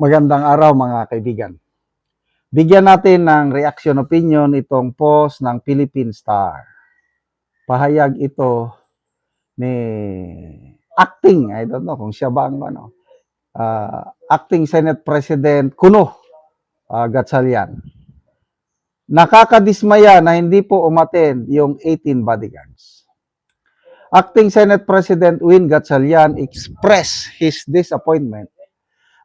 Magandang araw mga kaibigan. Bigyan natin ng reaction opinion itong post ng Philippine Star. Pahayag ito ni acting, I don't know kung siya ba ang acting Senate President Kuno Gatchalian. Nakakadismaya na hindi po umattend yung 18 bodyguards. Acting Senate President Win Gatchalian expressed his disappointment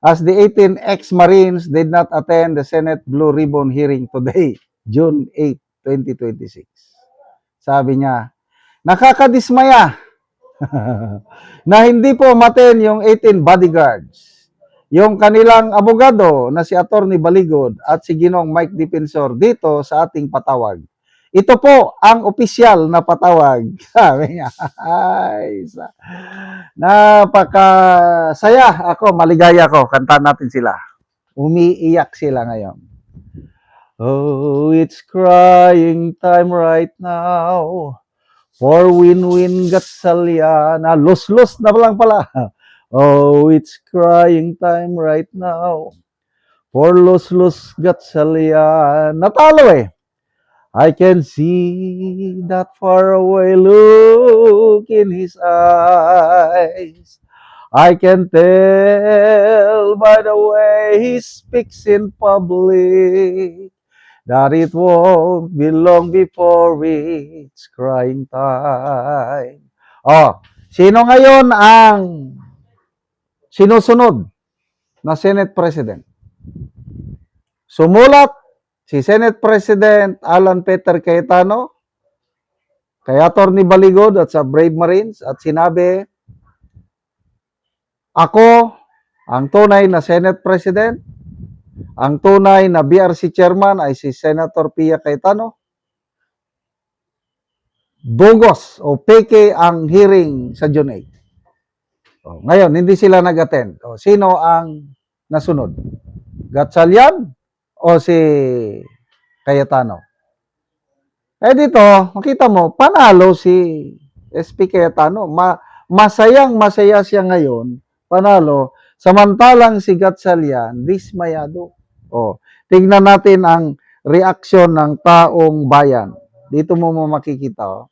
as the 18 ex-Marines did not attend the Senate Blue Ribbon hearing today, June 8, 2026. Sabi niya, nakakadismaya na hindi po umattend yung 18 bodyguards. Yung kanilang abogado na si Attorney Baligod at si Ginong Mike Defensor dito sa ating patawag. Ito po ang opisyal na patawag. Sabi niya, napakasaya ako, maligaya ako. Kantahan natin sila. Umiiyak sila ngayon. Oh, it's crying time right now for Win Gatchalian. Los na lang pala. Oh, it's crying time right now for Los Gatchalian. Natalo eh. I can see that faraway look in his eyes. I can tell by the way he speaks in public that it won't be long before it's crying time. Oh, sino ngayon ang sinusunod na Senate President? Sumulat si Senate President Alan Peter Cayetano kay Attorney Baligod at sa Brave Marines at sinabi, ako ang tunay na Senate President, ang tunay na BRC Chairman ay si Senator Pia Cayetano. Bogus o peke ang hearing sa June 8. Ngayon, hindi sila nag-attend. Sino ang nasunod? Gatchalian o si Cayetano? Dito, makita mo, panalo si SP Cayetano. Masayang-masaya siya ngayon, panalo. Samantalang si Gatchalian, dismayado. Tingnan natin ang reaksyon ng taong bayan. Dito mo makikita.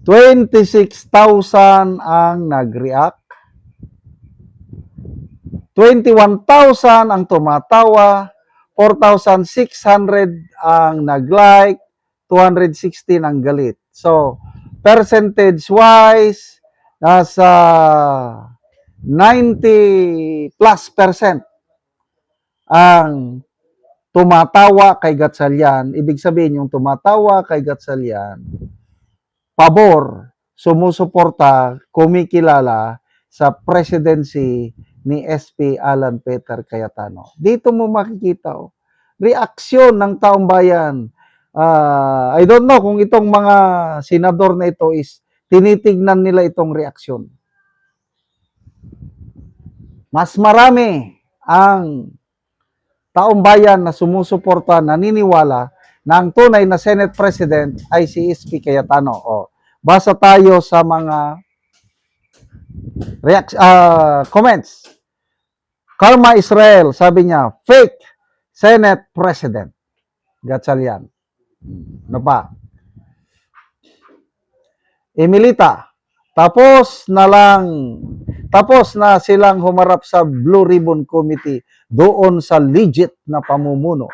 26,000 ang nag-react. 21,000 ang tumatawa, 4,600 ang nag-like, 216 ang galit. So, percentage-wise, nasa 90+% ang tumatawa kay Gatchalian. Ibig sabihin, yung tumatawa kay Gatchalian, pabor, sumusuporta, kumikilala sa presidency ni SP Alan Peter Cayetano. Dito mo makikita, reaksyon ng taong bayan. I don't know kung itong mga senador na ito is tinitignan nila itong reaksyon. Mas marami ang taong bayan na sumusuporta, naniniwala na ang tunay na Senate President ay si SP Cayetano. Basa tayo sa mga comments. Karma Israel, sabi niya, fake Senate President. Gatchalian. Ano pa? Emilita, tapos na silang humarap sa Blue Ribbon Committee doon sa legit na pamumuno.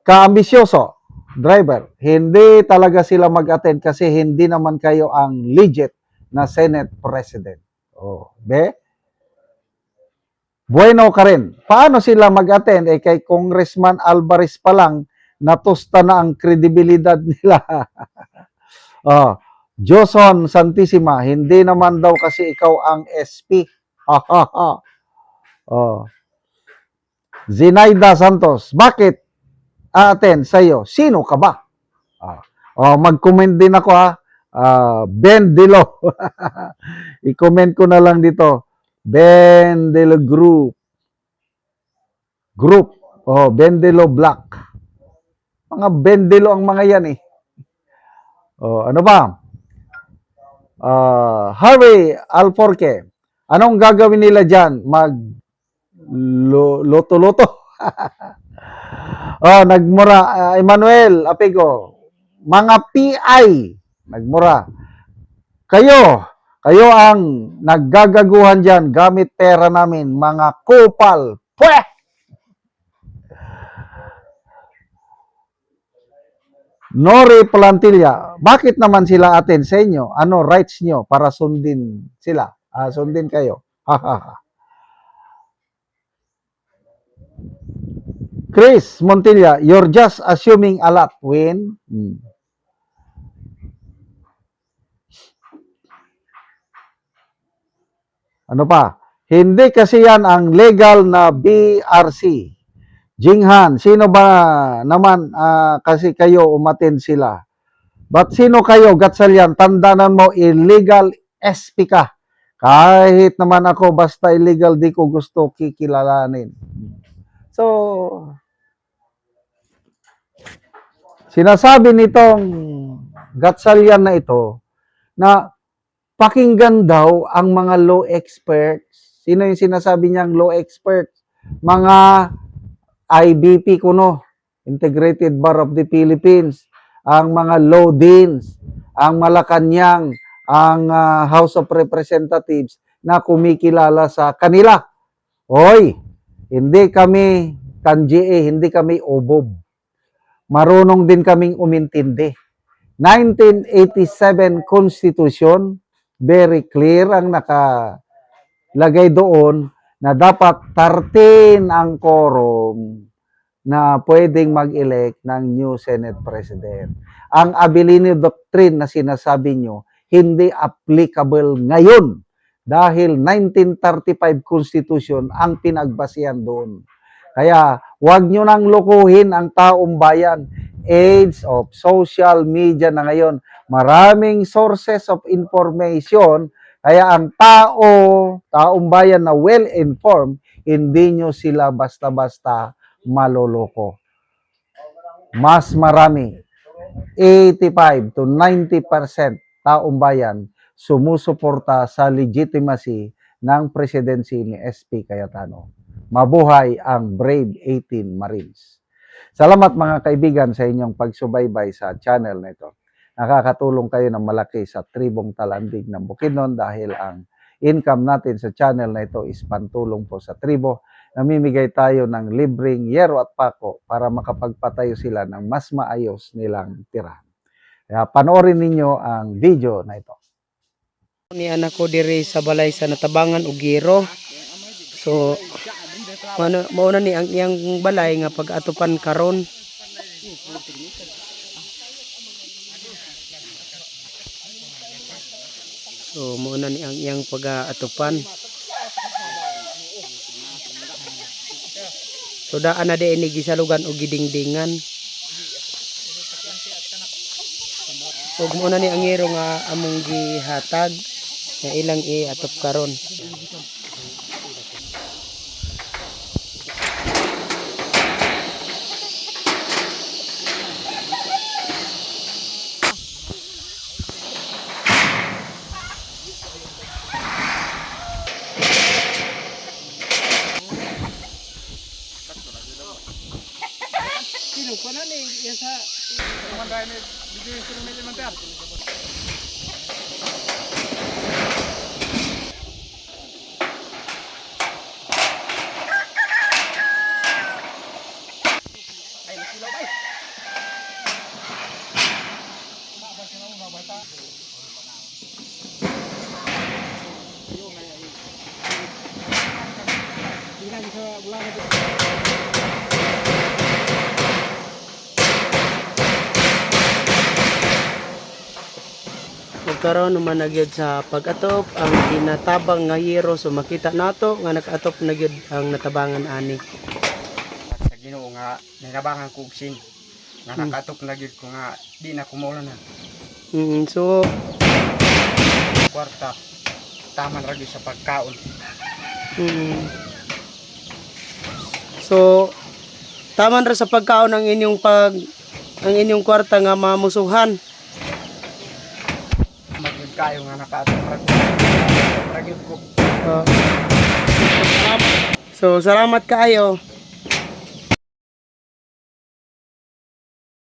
Kaambisyoso, driver, hindi talaga sila mag-attend kasi hindi naman kayo ang legit na Senate President. Be? Bueno ka rin. Paano sila mag-attend? Kay Congressman Alvarez pa lang, natusta na ang kredibilidad nila. Joson Santissima, hindi naman daw kasi ikaw ang SP. Zinaida Santos, bakit attend sa'yo? Sino ka ba? Mag-comment din ako Ben Dilo. I-comment ko na lang dito. Ben Dilo Group. Ben Dilo Black. Mga Ben Dilo ang mga yan eh. Ano ba? Harvey Alforque. Anong gagawin nila dyan? Loto-loto. Oh, nagmura. Emmanuel Apego. Mga PI. Nagmura. Kayo ang naggagaguhan dyan gamit pera namin, mga kupal. Pweh! Nori Plantilla, bakit naman sila atin sa inyo? Ano rights nyo para sundin sila? Sundin kayo. Chris Montilla, you're just assuming a lot, Win. Ano pa? Hindi kasi yan ang legal na BRC. Jinghan, sino ba naman kasi kayo umatin sila? But sino kayo, Gatsalyan? Tandanan mo, illegal SP ka. Kahit naman ako, basta illegal, di ko gusto kikilalanin. So, sinasabi nitong Gatsalyan na ito, na pakinggan daw ang mga law experts. Sino yung sinasabi niyang law experts? Mga IBP kuno, Integrated Bar of the Philippines, ang mga law deans, ang Malacanang, ang House of Representatives na kumikilala sa kanila. Hoy, hindi kami kanjie, hindi kami obob. Marunong din kaming umintindi. 1987 Constitution, very clear ang nakalagay doon na dapat 13 ang quorum na pwedeng mag-elect ng new Senate President. Ang Abilino Doctrine na sinasabi nyo, hindi applicable ngayon dahil 1935 Constitution ang pinagbasihan doon. Kaya wag nyo nang lukuhin ang taong bayan. Age of social media na ngayon. Maraming sources of information. Kaya ang taong bayan na well-informed, hindi nyo sila basta-basta maloloko. Mas marami, 85 to 90% taong bayan sumusuporta sa legitimacy ng presidency ni SP Cayetano. Mabuhay ang Brave 18 Marines. Salamat mga kaibigan sa inyong pagsubaybay sa channel na ito. Nakakatulong kayo ng malaki sa tribong Talandig ng Bukidnon dahil ang income natin sa channel na ito is pantulong po sa tribo. Namimigay tayo ng libreng yero at pako para makapagpatayo sila ng mas maayos nilang tirahan. Kaya panoorin ninyo ang video na ito. Ni anak ko diri sa balay sa Natabangan ug Giro. So mao na ni ang iyang balay nga pag-atupan karon. So mao na ni ang iyang pag-atupan. So daan na di ini gisalugan og gidingdingan. Ug mao na ni ang iro nga among gihatag nga ilang i-atop karon. Sino pa na ni sa manday ni video instrumental. Karon naman nagyod sa pag-atop ang ginatabang nga yero, so makita nato nga nag-atop nagyod ang natabangan ani. Sa Ginoo nga ninabangan ko og sin nga nakatop nagyud ko nga di na kumulan na So kwarta taman ra gyud sa pagkaon. So taman ra sa pagkaon ang inyong kwarta nga mamusuhan. Magyud kayo nga nakatop ra gyud ko. So salamat kaayo.